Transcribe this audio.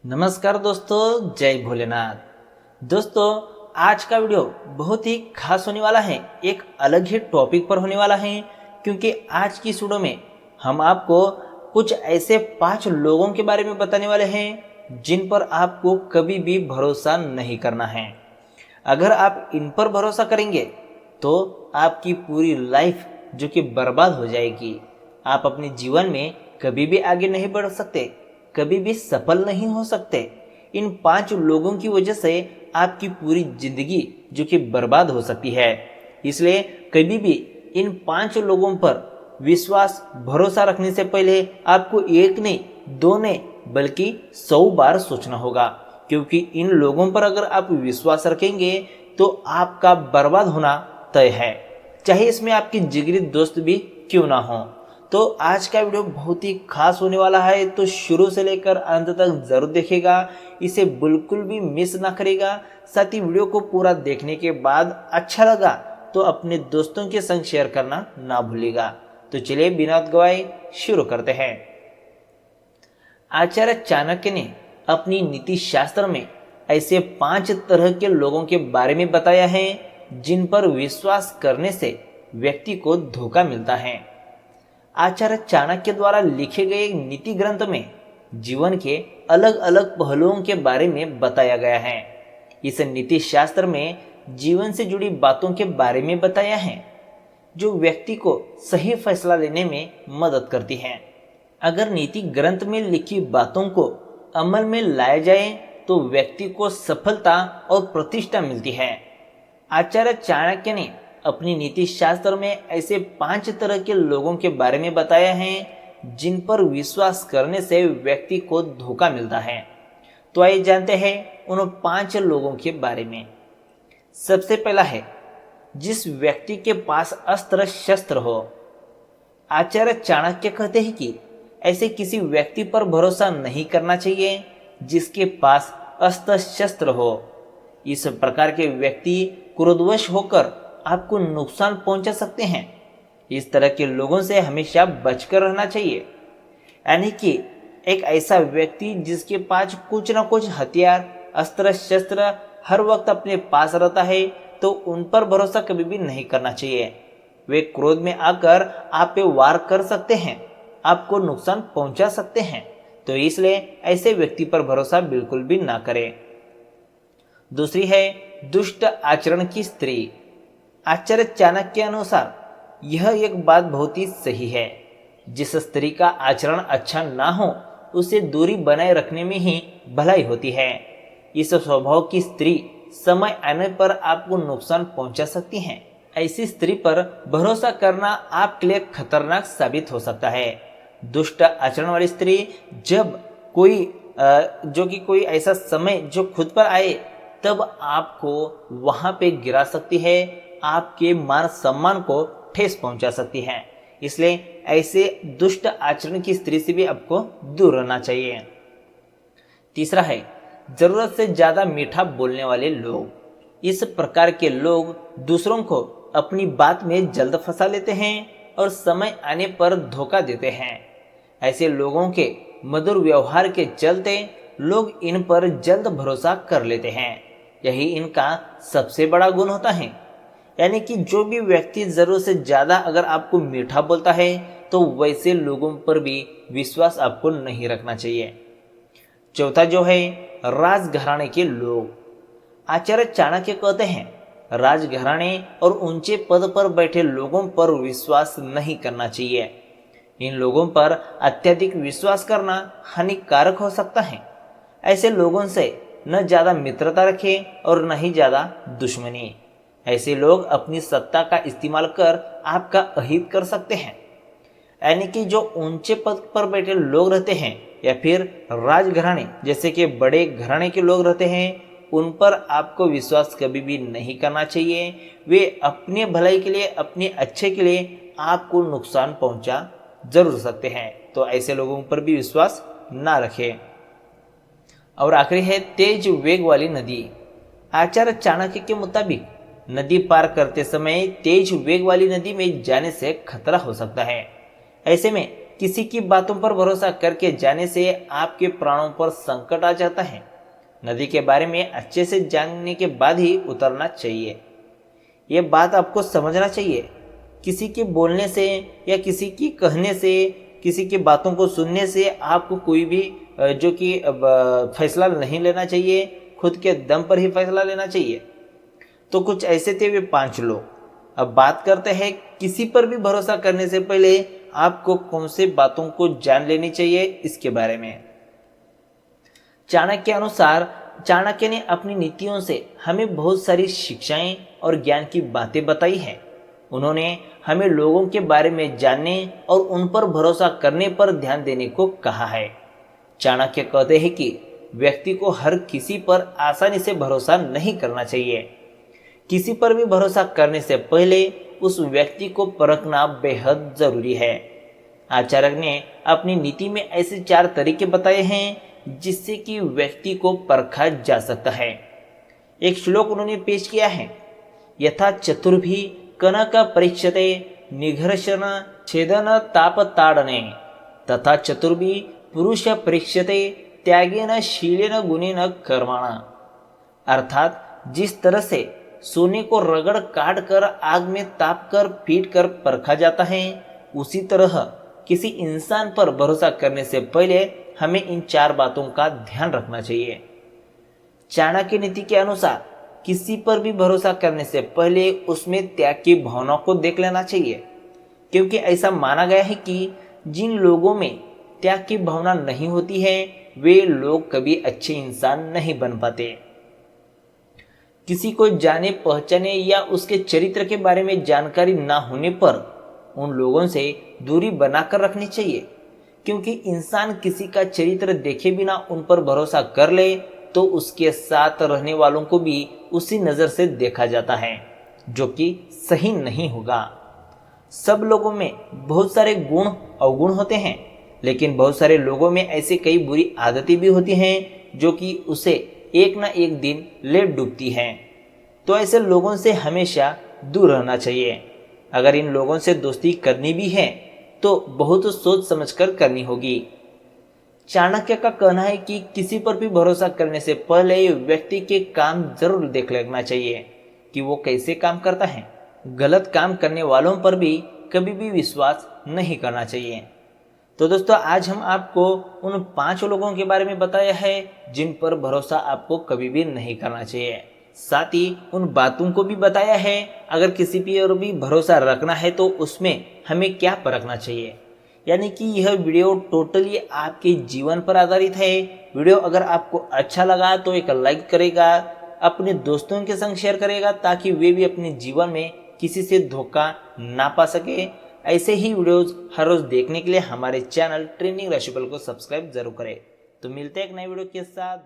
नमस्कार दोस्तों, जय भोलेनाथ। दोस्तों, आज का वीडियो बहुत ही खास होने वाला है। एक अलग ही टॉपिक पर होने वाला है, क्योंकि आज की इस वीडियो में हम आपको कुछ ऐसे 5 लोगों के बारे में बताने वाले हैं जिन पर आपको कभी भी भरोसा नहीं करना है। अगर आप इन पर भरोसा करेंगे तो आपकी पूरी लाइफ जो कि बर्बाद हो जाएगी। आप अपने जीवन में कभी भी आगे नहीं बढ़ सकते, कभी भी सफल नहीं हो सकते। इन 5 लोगों की वजह से आपकी पूरी जिंदगी जो कि बर्बाद हो सकती है। इसलिए कभी भी इन 5 लोगों पर विश्वास भरोसा रखने से पहले आपको एक नहीं, 2 नहीं, बल्कि 100 बार सोचना होगा। क्योंकि इन लोगों पर अगर आप विश्वास रखेंगे तो आपका बर्बाद होना तय है, चाहे इसमें आपके जिगरी दोस्त भी क्यों ना हो। तो आज का वीडियो बहुत ही खास होने वाला है, तो शुरू से लेकर अंत तक जरूर देखेगा, इसे बिल्कुल भी मिस ना करेगा। साथ ही वीडियो को पूरा देखने के बाद अच्छा लगा तो अपने दोस्तों के संग शेयर करना ना भूलिएगा। तो चलिए बिना गवाए शुरू करते हैं। आचार्य चाणक्य ने अपनी नीति शास्त्र में ऐसे 5 तरह के लोगों के बारे में बताया है जिन पर विश्वास करने से व्यक्ति को धोखा मिलता है। आचार्य चाणक्य द्वारा लिखे गए नीति ग्रंथ में जीवन के अलग अलग पहलुओं के बारे में बताया गया है। इस नीति शास्त्र में जीवन से जुड़ी बातों के बारे में बताया है जो व्यक्ति को सही फैसला लेने में मदद करती हैं। अगर नीति ग्रंथ में लिखी बातों को अमल में लाया जाए तो व्यक्ति को सफलता और प्रतिष्ठा मिलती है। आचार्य चाणक्य ने अपनी नीति शास्त्र में ऐसे 5 तरह के लोगों के बारे में बताया है जिन पर विश्वास करने से व्यक्ति को धोखा मिलता है। तो आइए जानते हैं उन 5 लोगों के बारे में। सबसे पहला है जिस व्यक्ति के पास अस्त्र शस्त्र हो। आचार्य चाणक्य कहते हैं कि ऐसे किसी व्यक्ति पर भरोसा नहीं करना चाहिए जिसके पास अस्त्र शस्त्र हो। इस प्रकार के व्यक्ति क्रोधवश होकर आपको नुकसान पहुंचा सकते हैं। इस तरह के लोगों से हमेशा बचकर रहना चाहिए। यानी कि एक ऐसा व्यक्ति जिसके पास कुछ ना कुछ हथियार, अस्त्र शस्त्र हर वक्त अपने पास रहता है, तो उन पर भरोसा कभी भी नहीं करना चाहिए। वे क्रोध में आकर आप पे वार कर सकते हैं, आपको नुकसान पहुंचा सकते हैं। तो इसलिए ऐसे व्यक्ति पर भरोसा बिल्कुल भी ना करें। दूसरी है दुष्ट आचरण की स्त्री। आचार्य चाणक्य के अनुसार यह एक बात बहुत ही सही है। जिस स्त्री का आचरण अच्छा ना हो उसे दूरी बनाए रखने में ही भलाई होती है। इस स्वभाव की स्त्री समय आने पर आपको नुकसान पहुंचा सकती हैं। ऐसी स्त्री पर भरोसा करना आपके लिए खतरनाक साबित हो सकता है। दुष्ट आचरण वाली स्त्री जब कोई ऐसा समय जो खुद पर आए तब आपको वहां पे गिरा सकती है, आपके मान सम्मान को ठेस पहुंचा सकती है। इसलिए ऐसे दुष्ट आचरण की स्त्री से भी आपको दूर रहना चाहिए। तीसरा है जरूरत से ज्यादा मीठा बोलने वाले लोग। इस प्रकार के लोग दूसरों को अपनी बात में जल्द फंसा लेते हैं और समय आने पर धोखा देते हैं। ऐसे लोगों के मधुर व्यवहार के चलते लोग इन पर जल्द भरोसा कर लेते हैं। यही इनका सबसे बड़ा गुण होता है। यानी कि जो भी व्यक्ति जरूरत से ज्यादा अगर आपको मीठा बोलता है तो वैसे लोगों पर भी विश्वास आपको नहीं रखना चाहिए। चौथा जो है राजघराने के लोग। आचार्य चाणक्य कहते हैं राजघराने और ऊंचे पद पर बैठे लोगों पर विश्वास नहीं करना चाहिए। इन लोगों पर अत्यधिक विश्वास करना हानिकारक हो सकता है। ऐसे लोगों से न ज्यादा मित्रता रखें और न ही ज्यादा दुश्मनी। ऐसे लोग अपनी सत्ता का इस्तेमाल कर आपका अहित कर सकते हैं। यानी कि जो ऊंचे पद पर बैठे लोग रहते हैं या फिर राजघराने जैसे कि बड़े घराने के लोग रहते हैं, उन पर आपको विश्वास कभी भी नहीं करना चाहिए। वे अपने भलाई के लिए, अपने अच्छे के लिए आपको नुकसान पहुंचा जरूर सकते हैं। तो ऐसे लोगों पर भी विश्वास ना रखें। और आखिरी है तेज वेग वाली नदी। आचार्य चाणक्य के मुताबिक नदी पार करते समय तेज वेग वाली नदी में जाने से खतरा हो सकता है। ऐसे में किसी की बातों पर भरोसा करके जाने से आपके प्राणों पर संकट आ जाता है। नदी के बारे में अच्छे से जानने के बाद ही उतरना चाहिए। ये बात आपको समझना चाहिए। किसी के बोलने से या किसी की कहने से, किसी की बातों को सुनने से आपको कोई भी जो कि फैसला नहीं लेना चाहिए। खुद के दम पर ही फैसला लेना चाहिए। तो कुछ ऐसे थे वे 5 लोग। अब बात करते हैं किसी पर भी भरोसा करने से पहले आपको कौन से बातों को जान लेनी चाहिए इसके बारे में। चाणक्य के अनुसार चाणक्य ने अपनी नीतियों से हमें बहुत सारी शिक्षाएं और ज्ञान की बातें बताई हैं। उन्होंने हमें लोगों के बारे में जानने और उन पर भरोसा करने पर ध्यान देने को कहा है। चाणक्य कहते हैं कि व्यक्ति को हर किसी पर आसानी से भरोसा नहीं करना चाहिए। किसी पर भी भरोसा करने से पहले उस व्यक्ति को परखना बेहद जरूरी है। आचार्य ने अपनी नीति में ऐसे 4 तरीके बताए हैं जिससे कि व्यक्ति को परखा जा सकता है। एक श्लोक उन्होंने पेश किया है, यथा चतुर्भी कनक परीक्षते निघर्षण छेदन ताप ताड़ने तथा चतुर्भी पुरुष परीक्षते त्यागेन शीलेन गुणेन कर्मणा। अर्थात जिस तरह से सोने को रगड़ काट कर आग में ताप कर पीट कर परखा जाता है, उसी तरह किसी इंसान पर भरोसा करने से पहले हमें इन 4 बातों का ध्यान रखना चाहिए। चाणक्य नीति के अनुसार किसी पर भी भरोसा करने से पहले उसमें त्याग की भावना को देख लेना चाहिए, क्योंकि ऐसा माना गया है कि जिन लोगों में त्याग की भावना नहीं होती है वे लोग कभी अच्छे इंसान नहीं बन पाते। किसी को जाने पहचाने या उसके चरित्र के बारे में जानकारी ना होने पर उन लोगों से दूरी बनाकर रखनी चाहिए, क्योंकि इंसान किसी का चरित्र देखे बिना उन पर भरोसा कर ले तो उसके साथ रहने वालों को भी उसी नज़र से देखा जाता है, जो कि सही नहीं होगा। सब लोगों में बहुत सारे गुण अवगुण होते हैं, लेकिन बहुत सारे लोगों में ऐसे कई बुरी आदतें भी होती हैं जो कि उसे एक ना एक दिन ले डूबती हैं। तो ऐसे लोगों से हमेशा दूर रहना चाहिए। अगर इन लोगों से दोस्ती करनी भी है तो बहुत सोच समझकर करनी होगी। चाणक्य का कहना है कि किसी पर भी भरोसा करने से पहले व्यक्ति के काम जरूर देख लेना चाहिए कि वो कैसे काम करता है। गलत काम करने वालों पर भी कभी भी विश्वास नहीं करना चाहिए। तो दोस्तों, आज हम आपको उन 5 लोगों के बारे में बताया है जिन पर भरोसा आपको कभी भी नहीं करना चाहिए। साथ ही उन बातों को भी बताया है अगर किसी पर भी भरोसा रखना है तो उसमें हमें क्या परखना चाहिए। यानी कि यह वीडियो टोटली आपके जीवन पर आधारित है। वीडियो अगर आपको अच्छा लगा तो एक लाइक करेगा, अपने दोस्तों के संग शेयर करेगा ताकि वे भी अपने जीवन में किसी से धोखा ना पा सके। ऐसे ही वीडियोस हर रोज देखने के लिए हमारे चैनल ट्रेंडिंग राशिफल को सब्सक्राइब जरूर करें। तो मिलते हैं एक नए वीडियो के साथ।